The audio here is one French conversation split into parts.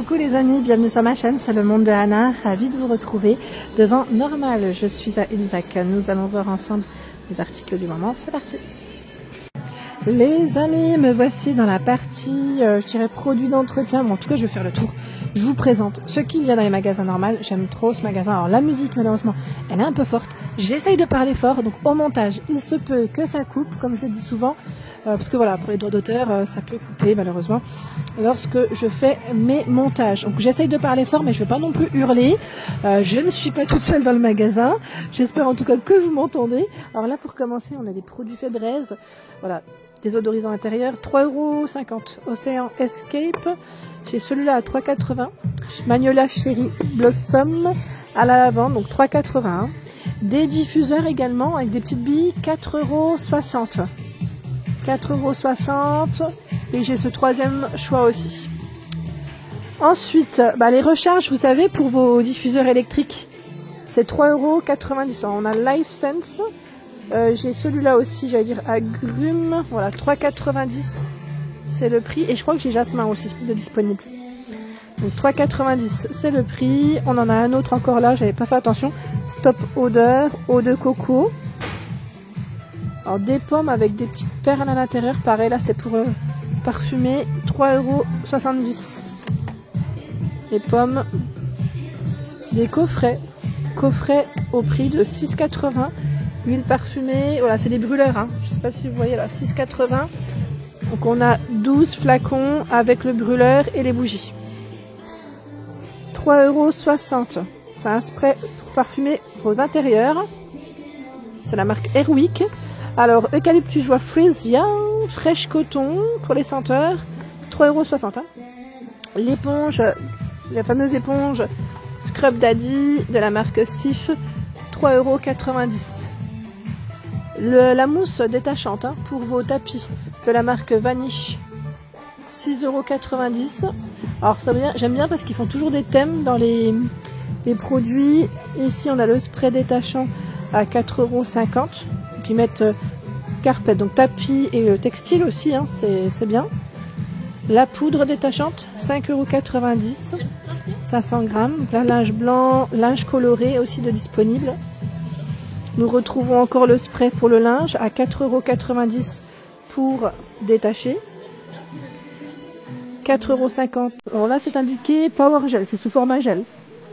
Coucou les amis, bienvenue sur ma chaîne, c'est le monde de Anna, ravie de vous retrouver devant Normal. Je suis à Ilzac, nous allons voir ensemble les articles du moment, c'est parti. Les amis, me voici dans la partie, je dirais produits d'entretien, bon en tout cas je vais faire le tour. Je vous présente ce qu'il y a dans les magasins Normal, j'aime trop ce magasin, alors la musique malheureusement elle est un peu forte, j'essaye de parler fort, donc au montage il se peut que ça coupe, comme je le dis souvent, parce que voilà, pour les droits d'auteur ça peut couper malheureusement lorsque je fais mes montages. Donc j'essaye de parler fort mais je ne veux pas non plus hurler, je ne suis pas toute seule dans le magasin, j'espère en tout cas que vous m'entendez. Alors là pour commencer on a des produits Febreze, voilà. Désodorisant intérieur, 3,50 €. Océan Escape, j'ai celui-là à 3,80 €. Magnolia Cherry Blossom à la lavande, donc 3,81 €. Des diffuseurs également avec des petites billes, 4,60 €. 4,60 €. Et j'ai ce troisième choix aussi. Ensuite, les recharges, vous savez, pour vos diffuseurs électriques, c'est 3,90 €. On a LifeSense. J'ai celui-là aussi, j'allais dire agrumes, voilà, 3,90 €, c'est le prix. Et je crois que j'ai jasmin aussi de disponible. Donc 3,90 € c'est le prix. On en a un autre encore là, j'avais pas fait attention. Stop odeur, eau de coco. Alors des pommes avec des petites perles à l'intérieur, pareil là c'est pour parfumer, 3,70 €. Les pommes, des coffrets au prix de 6,80 €. Huile parfumée, voilà, c'est des brûleurs, hein. Je ne sais pas si vous voyez là, 6,80 €. Donc on a 12 flacons avec le brûleur et les bougies. 3,60 €. C'est un spray pour parfumer vos intérieurs. C'est la marque Airwick. Alors, eucalyptus joie Frisia, fraîche coton pour les senteurs, 3,60 €. Hein. L'éponge, la fameuse éponge Scrub Daddy de la marque Sif, 3,90 €. La mousse détachante pour vos tapis de la marque Vanish, 6,90 €. Alors ça j'aime bien parce qu'ils font toujours des thèmes dans les produits. Ici on a le spray détachant à 4,50 €. Donc ils mettent carpet, donc tapis et textile aussi, hein, c'est bien. La poudre détachante, 5,90 €, 500 grammes. Donc là, linge blanc, linge coloré aussi de disponible. Nous retrouvons encore le spray pour le linge à 4,90 € pour détacher. 4,50 €. Alors là, c'est indiqué Power Gel, c'est sous format gel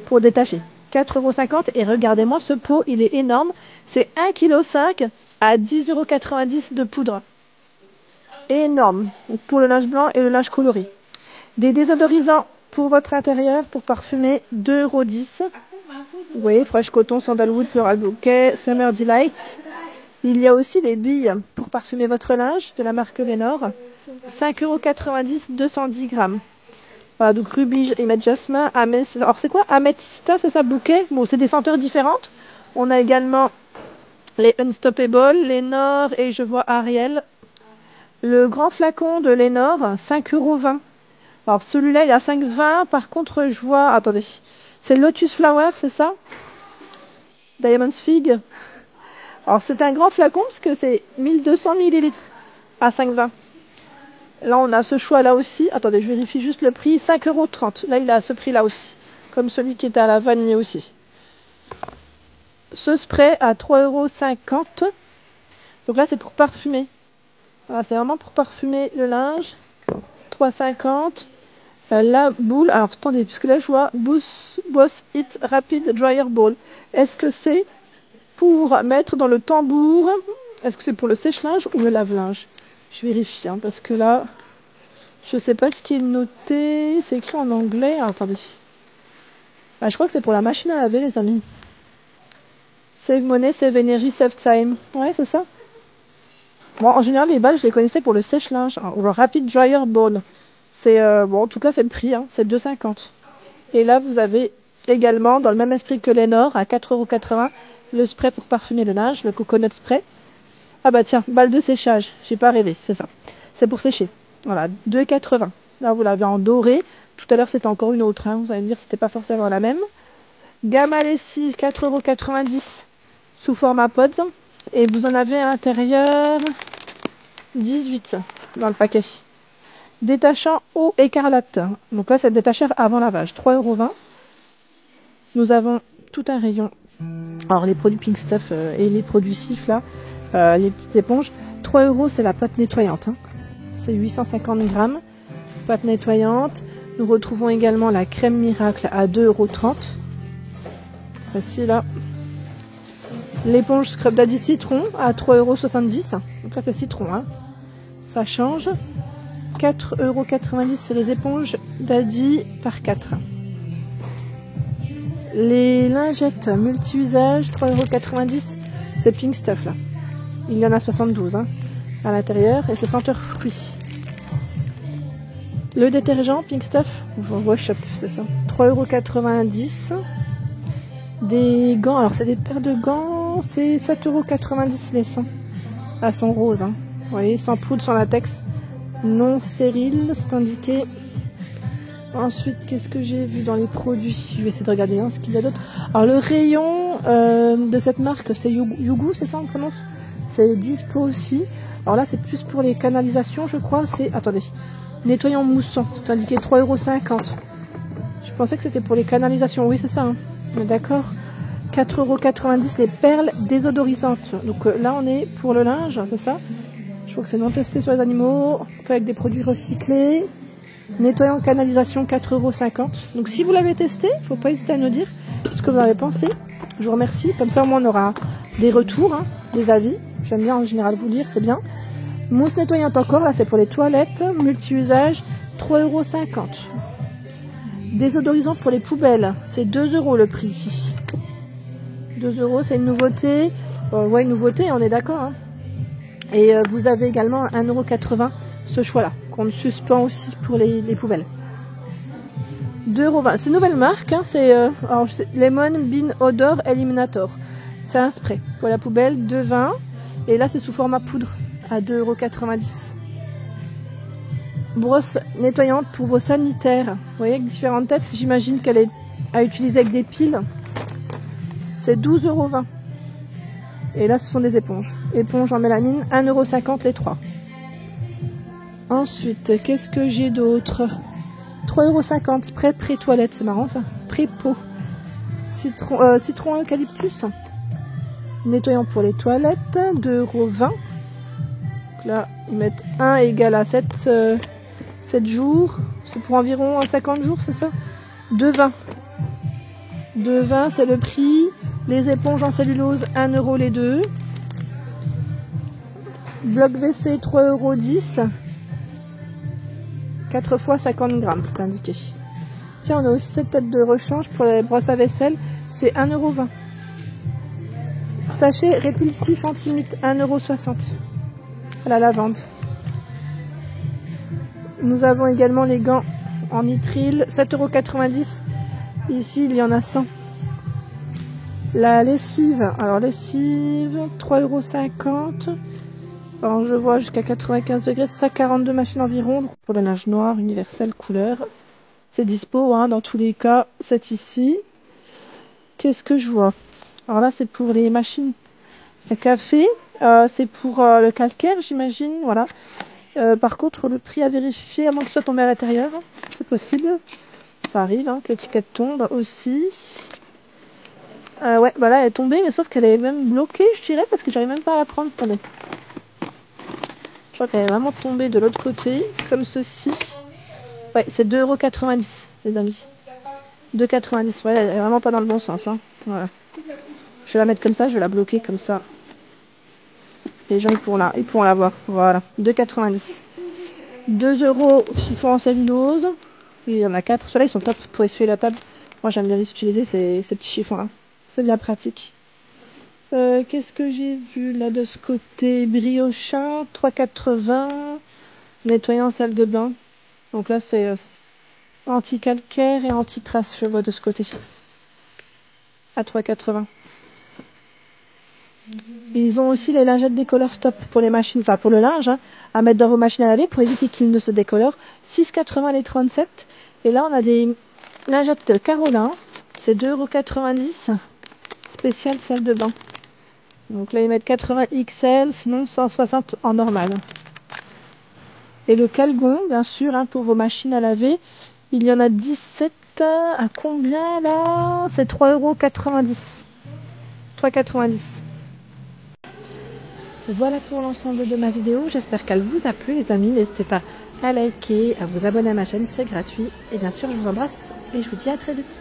pour détacher. 4,50 € et regardez-moi ce pot, il est énorme. C'est 1,5 kg à 10,90 € de poudre. Énorme. Donc pour le linge blanc et le linge coloré. Des désodorisants pour votre intérieur pour parfumer, 2,10 €. Vous voyez, Fresh Coton, Sandalwood, Floral Bouquet, Summer Delight. Il y a aussi les billes pour parfumer votre linge de la marque Lenor. 5,90 €, 210 grammes. Voilà, donc Ruby, ils mettent jasmin, améthyste. Alors c'est quoi Amethysta, c'est ça, bouquet. Bon, c'est des senteurs différentes. On a également les Unstoppable, Lenor et je vois Ariel. Le grand flacon de Lenor, 5,20 €. Alors celui-là, il est à 5,20 €. Par contre, je vois... Attendez. C'est Lotus Flower, c'est ça? Diamond Fig. Alors c'est un grand flacon parce que c'est 1200 ml à 5,20 €. Là on a ce choix là aussi. Attendez, je vérifie juste le prix. 5,30 €. Là il a ce prix là aussi. Comme celui qui était à la vanille aussi. Ce spray à 3,50 €. Donc là c'est pour parfumer. Voilà, c'est vraiment pour parfumer le linge. 3,50 €. La boule, alors attendez, puisque là je vois Boss It Rapid Dryer Ball. Est-ce que c'est pour mettre dans le tambour? Est-ce que c'est pour le sèche-linge ou le lave-linge? Je vérifie, hein, parce que là, je sais pas ce qui est noté. C'est écrit en anglais. Alors, attendez. Je crois que c'est pour la machine à laver, les amis. Save money, save energy, save time. Ouais, c'est ça. Bon, en général, les balles, je les connaissais pour le sèche-linge, hein, ou le Rapid Dryer Ball. C'est bon, en tout cas c'est le prix, hein, c'est 2,50 €. Et là vous avez également dans le même esprit que Lenor à 4,80 € le spray pour parfumer le linge, le coconut spray. Ah bah tiens, balle de séchage, j'ai pas rêvé, c'est ça. C'est pour sécher. Voilà, 2,80 €. Là vous l'avez en doré. Tout à l'heure c'était encore une autre, hein, vous allez me dire c'était pas forcément la même. Gamme à lessive, 4,90 € sous format pods. Et vous en avez à l'intérieur 18 dans le paquet. Détachant eau écarlate. Donc là, c'est le détacheur avant lavage. 3,20 €. Nous avons tout un rayon. Alors, les produits Pink Stuff et les produits Cif, là, les petites éponges. 3 €, c'est la pâte nettoyante. Hein. C'est 850 grammes. Pâte nettoyante. Nous retrouvons également la crème miracle à 2,30 €. Voici là. L'éponge Scrub Daddy citron à 3,70 €. Donc là, c'est citron. Hein. Ça change. 4,90 €, c'est les éponges Daddy par 4. Les lingettes multi-usage, 3,90 €, c'est Pink Stuff là. Il y en a 72 hein, à l'intérieur et c'est senteur fruits. Le détergent Pink Stuff, Wash Up, c'est ça, 3,90 €. Des gants, alors c'est des paires de gants, c'est 7,90 € les 100. Elles sont roses, hein. Vous voyez, sans poudre, sans latex. Non stérile, c'est indiqué. Ensuite, qu'est-ce que j'ai vu dans les produits? Je vais essayer de regarder ce qu'il y a d'autre. Alors, le rayon de cette marque, c'est Yugu, c'est ça on prononce? C'est dispo aussi. Alors là, c'est plus pour les canalisations, je crois. C'est, attendez, nettoyant moussant. C'est indiqué 3,50 €. Je pensais que c'était pour les canalisations. Oui, c'est ça. Hein. D'accord. 4,90 € les perles désodorisantes. Donc là, on est pour le linge, c'est ça? Je crois que c'est non testé sur les animaux, fait avec des produits recyclés. Nettoyant canalisation, 4,50 €. Donc si vous l'avez testé, il ne faut pas hésiter à nous dire ce que vous avez pensé. Je vous remercie. Comme ça, au moins, on aura des retours, hein, des avis. J'aime bien en général vous lire, c'est bien. Mousse nettoyante encore, là, c'est pour les toilettes. Multi-usage, 3,50 €. Désodorisant pour les poubelles, c'est 2 € le prix ici. 2 €, c'est une nouveauté. Ouais, une nouveauté, on est d'accord. Hein. Et vous avez également 1,80 € ce choix-là, qu'on suspend aussi pour les poubelles. 2,20 €. C'est une nouvelle marque, hein, c'est Lemon Bean Odor Eliminator. C'est un spray pour la poubelle, 2,20 €. Et là, c'est sous format poudre à 2,90 €. Brosse nettoyante pour vos sanitaires. Vous voyez, avec différentes têtes, j'imagine qu'elle est à utiliser avec des piles. C'est 12,20 €. Et là, ce sont des éponges. Éponges en mélamine, 1,50 € les 3. Ensuite, qu'est-ce que j'ai d'autre? 3,50 € spray pré-toilette, c'est marrant ça. Pré-pot. Citron eucalyptus. Nettoyant pour les toilettes, 2,20 €. Là, ils mettent 1 égale à 7 jours. C'est pour environ 50 jours, c'est ça? 2,20 €. 2,20 €, c'est le prix. Les éponges en cellulose, 1 € les deux. Bloc WC, 3,10 €. 4 fois 50 grammes, c'est indiqué. Tiens, on a aussi cette tête de rechange pour les brosses à vaisselle. C'est 1,20 €. Sachet répulsif anti-mite, 1,60 €. À la lavande. Nous avons également les gants en nitrile, 7,90 €. Ici, il y en a 100. La lessive, alors lessive, 3,50 €. Alors je vois jusqu'à 95 degrés, c'est ça, 42 machines environ. Pour le linge noir, universel, couleur. C'est dispo, hein, dans tous les cas, c'est ici. Qu'est-ce que je vois? Alors là, c'est pour les machines à café. C'est pour le calcaire, j'imagine, voilà. Par contre, le prix à vérifier, à moins que ce soit tombé à l'intérieur. C'est possible. Ça arrive, hein, que l'étiquette tombe aussi. Ouais, bah là, elle est tombée, mais sauf qu'elle est même bloquée, je dirais, parce que j'arrive même pas à la prendre. Attendez. Je crois qu'elle est vraiment tombée de l'autre côté, comme ceci. Ouais, c'est 2,90 €, les amis. 2,90 €, ouais, elle est vraiment pas dans le bon sens, hein. Voilà. Je vais la mettre comme ça, je vais la bloquer comme ça. Les gens, ils pourront la voir. Voilà, 2,90 €. 2 € chiffon en cellulose. Il y en a 4. Ceux-là, ils sont top pour essuyer la table. Moi, j'aime bien les utiliser, ces petits chiffons-là. C'est bien pratique. Qu'est-ce que j'ai vu là de ce côté? Briochin, 3,80 €. Nettoyant salle de bain. Donc là, c'est anti-calcaire et anti-trace, je vois de ce côté. À 3,80 €. Ils ont aussi les lingettes décolore stop pour les machines, enfin pour le linge, hein, à mettre dans vos machines à laver pour éviter qu'ils ne se décolorent. 6,80 € les 37. Et là, on a des lingettes Carolin. C'est 2,90 €. Spécial salle de bain. Donc là, ils mettent 80 XL, sinon 160 en normal. Et le Calgon, bien sûr, hein, pour vos machines à laver. Il y en a 17 à combien là? C'est 3,90 €. 3,90 €. Voilà pour l'ensemble de ma vidéo. J'espère qu'elle vous a plu, les amis. N'hésitez pas à liker, à vous abonner à ma chaîne, c'est gratuit. Et bien sûr, je vous embrasse et je vous dis à très vite.